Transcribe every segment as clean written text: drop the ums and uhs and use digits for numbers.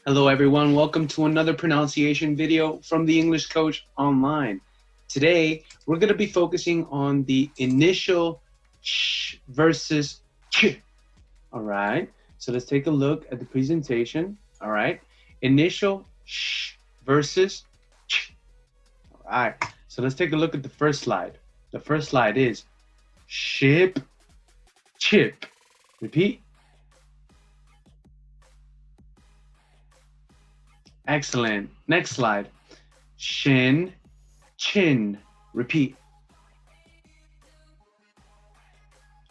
Hello, everyone. Welcome to another pronunciation video from the English Coach Online. Today, we're going to be focusing on the initial sh versus ch. All right. So let's take a look at the presentation. All right. Initial sh versus ch. All right. So let's take a look at the first slide. The first slide is ship, chip. Repeat. Excellent. Next slide. Shin, chin. Repeat.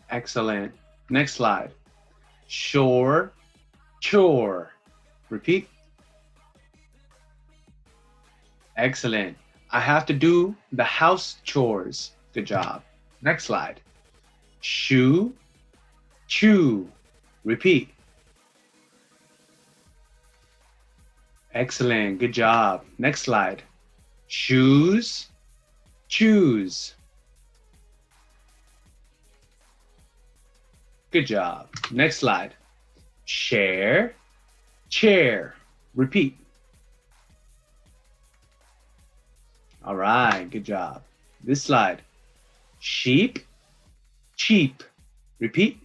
Excellent. Next slide. Shore, chore. Repeat. Excellent. I have to do the house chores. Good job. Next slide. Shoe, chew. Repeat. Excellent. Good job. Next slide. Shoes, choose. Good job. Next slide. Share, chair. Repeat. All right. Good job. This slide. Sheep, cheap. Repeat.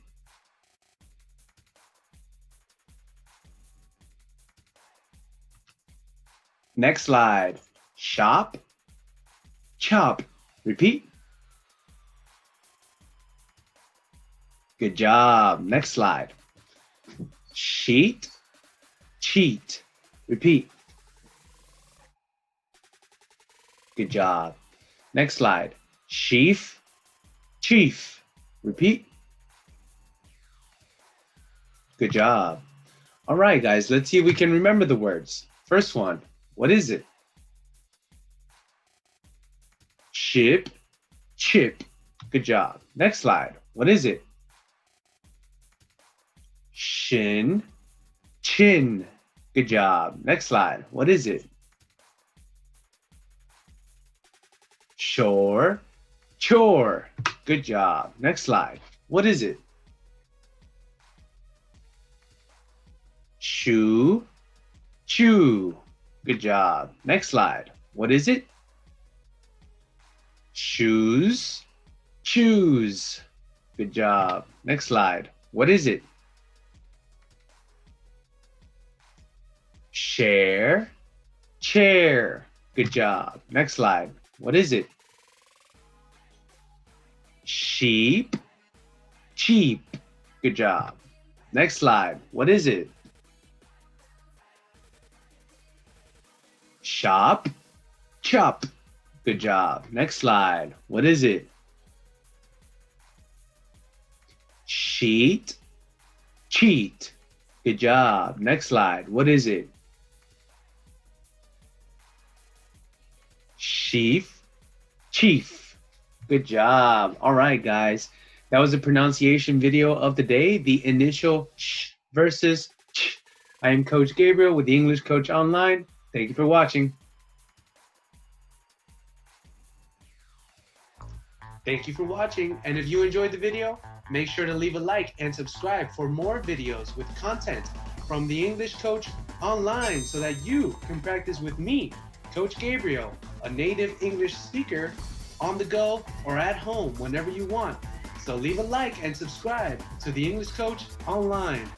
Next slide. Shop, chop. Repeat. Good job. Next slide. Sheet, cheat. Repeat. Good job. Next slide. Sheaf, chief. Repeat. Good job. All right, guys, let's see if we can remember the words. First one, what is it? Ship, chip. Good job. Next slide. What is it? Shin, chin. Good job. Next slide. What is it? Shore, chore. Good job. Next slide. What is it? Shoe, chew. Good job. Next slide. What is it? Shoes, choose. Good job. Next slide. What is it? Share, chair. Good job. Next slide. What is it? Sheep, cheap. Good job. Next slide. What is it? Shop, chop. Good job. Next slide. What is it? Sheet, cheat. Good job. Next slide. What is it? Sheaf, chief. Good job. All right, guys. That was a pronunciation video of the day, the initial sh versus ch. I am Coach Gabriel with the English Coach Online. Thank you for watching. Thank you for watching. And if you enjoyed the video, make sure to leave a like and subscribe for more videos with content from the English Coach Online so that you can practice with me, Coach Gabriel, a native English speaker, on the go or at home whenever you want. So leave a like and subscribe to the English Coach Online.